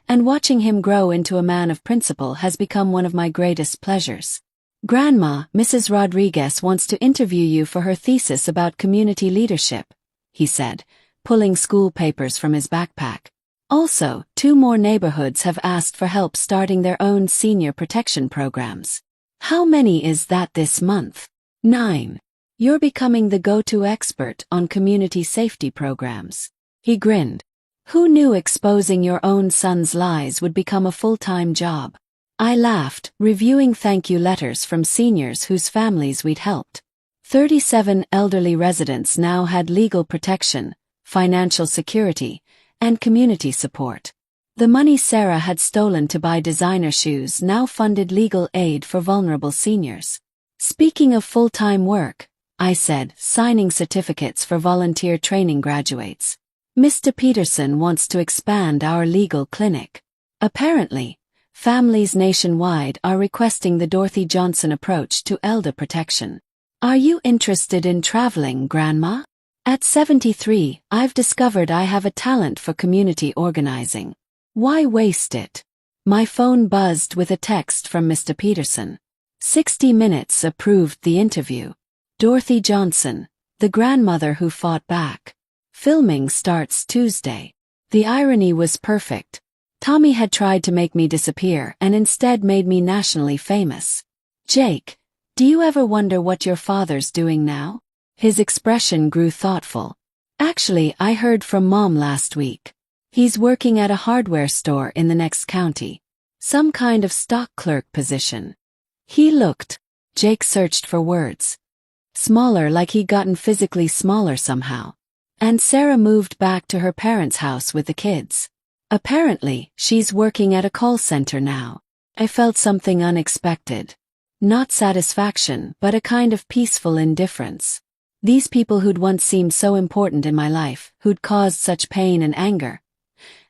and watching him grow into a man of principle has become one of my greatest pleasures. "Grandma, Mrs. Rodriguez wants to interview you for her thesis about community leadership," he said, pulling school papers from his backpack. Also, 2 more neighborhoods have asked for help starting their own senior protection programs. How many is that this month? 9. You're becoming the go-to expert on community safety programs. He grinned. Who knew exposing your own son's lies would become a full-time job? I laughed, reviewing thank you letters from seniors whose families we'd helped. 37 elderly residents now had legal protection, financial security, and community support. The money Sarah had stolen to buy designer shoes now funded legal aid for vulnerable seniors. "Speaking of full-time work," I said, signing certificates for volunteer training graduates, "Mr. Peterson wants to expand our legal clinic. Apparently, Families nationwide are requesting the Dorothy Johnson approach to elder protection. Are you interested in traveling, Grandma? At 73, I've discovered I have a talent for community organizing. Why waste it? My phone buzzed with a text from Mr. Peterson. 60 Minutes approved the interview. Dorothy Johnson, the grandmother who fought back. Filming starts Tuesday. The irony was perfect. Tommy had tried to make me disappear and instead made me nationally famous. Jake, do you ever wonder what your father's doing now? His expression grew thoughtful. Actually, I heard from Mom last week. He's working at a hardware store in the next county. Some kind of stock clerk position. He looked. Jake searched for words. Smaller, like he'd gotten physically smaller somehow. And Sarah moved back to her parents' house with the kids. Apparently, she's working at a call center now. I felt something unexpected. Not satisfaction, but a kind of peaceful indifference. These people who'd once seemed so important in my life, who'd caused such pain and anger,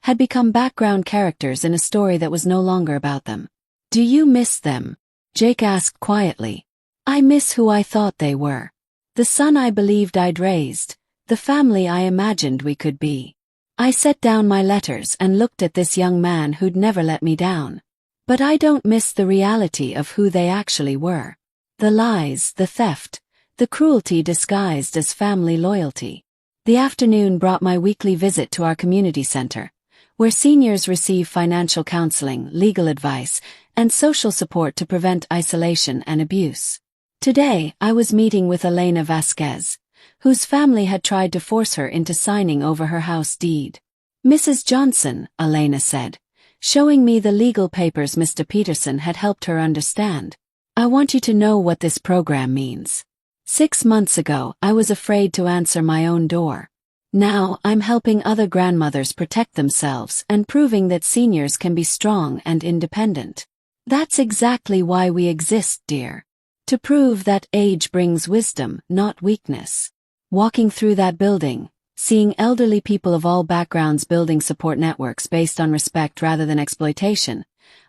had become background characters in a story that was no longer about them. Do you miss them? Jake asked quietly. I miss who I thought they were. The son I believed I'd raised, the family I imagined we could be. I set down my letters and looked at this young man who'd never let me down. But I don't miss the reality of who they actually were. The lies, the theft, the cruelty disguised as family loyalty. The afternoon brought my weekly visit to our community center, where seniors receive financial counseling, legal advice, and social support to prevent isolation and abuse. Today, I was meeting with Elena Vasquez, whose family had tried to force her into signing over her house deed. Mrs. Johnson, Elena said, showing me the legal papers Mr. Peterson had helped her understand. I want you to know what this program means. 6 months ago, I was afraid to answer my own door. Now, I'm helping other grandmothers protect themselves and proving that seniors can be strong and independent. That's exactly why we exist, dear. To prove that age brings wisdom, not weakness. Walking through that building, seeing elderly people of all backgrounds building support networks based on respect rather than exploitation,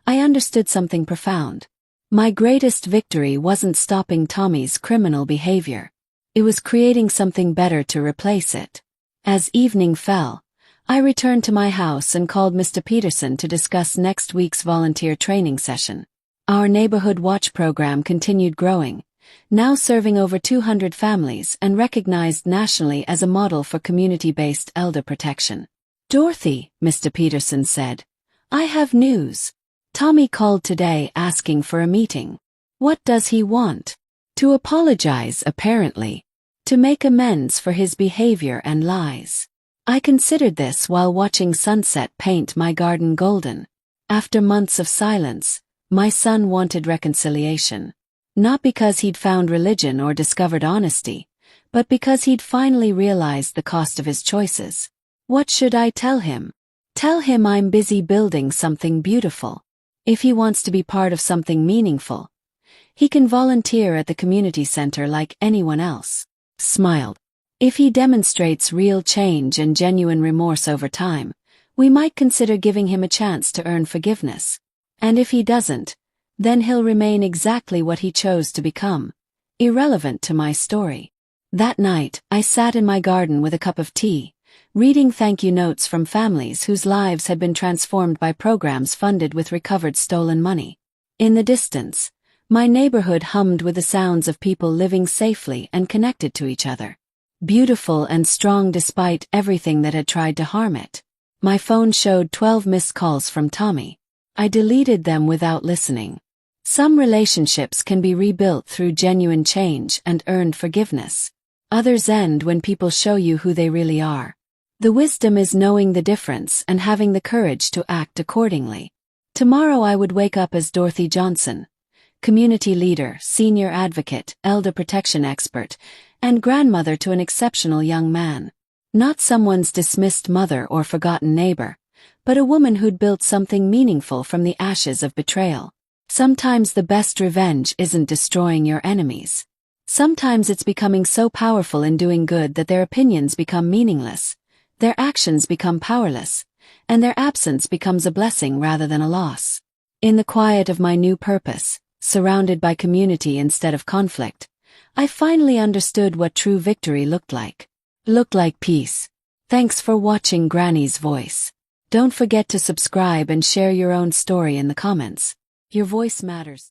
I understood something profound. My greatest victory wasn't stopping Tommy's criminal behavior. It was creating something better to replace it. As evening fell, I returned to my house and called Mr. Peterson to discuss next week's volunteer training session. Our neighborhood watch program continued growing, now serving over 200 families and recognized nationally as a model for community-based elder protection. Dorothy, Mr. Peterson said, I have news. Tommy called today asking for a meeting. What does he want? To apologize, apparently. To make amends for his behavior and lies. I considered this while watching sunset paint my garden golden. After months of silence, my son wanted reconciliation. Not because he'd found religion or discovered honesty, but because he'd finally realized the cost of his choices. What should I tell him? Tell him I'm busy building something beautiful. If he wants to be part of something meaningful, he can volunteer at the community center like anyone else. Smiled. If he demonstrates real change and genuine remorse over time, we might consider giving him a chance to earn forgiveness. And if he doesn't, then he'll remain exactly what he chose to become, irrelevant to my story. That night, I sat in my garden with a cup of tea, reading thank you notes from families whose lives had been transformed by programs funded with recovered stolen money. In the distance, my neighborhood hummed with the sounds of people living safely and connected to each other. Beautiful and strong despite everything that had tried to harm it. My phone showed 12 missed calls from Tommy. I deleted them without listening. Some relationships can be rebuilt through genuine change and earned forgiveness. Others end when people show you who they really are. The wisdom is knowing the difference and having the courage to act accordingly. Tomorrow I would wake up as Dorothy Johnson, community leader, senior advocate, elder protection expert, and grandmother to an exceptional young man. Not someone's dismissed mother or forgotten neighbor, but a woman who'd built something meaningful from the ashes of betrayal. Sometimes the best revenge isn't destroying your enemies. Sometimes it's becoming so powerful in doing good that their opinions become meaningless, their actions become powerless, and their absence becomes a blessing rather than a loss. In the quiet of my new purpose, surrounded by community instead of conflict, I finally understood what true victory looked like. Looked like peace. Thanks for watching Granny's Voice. Don't forget to subscribe and share your own story in the comments. Your voice matters.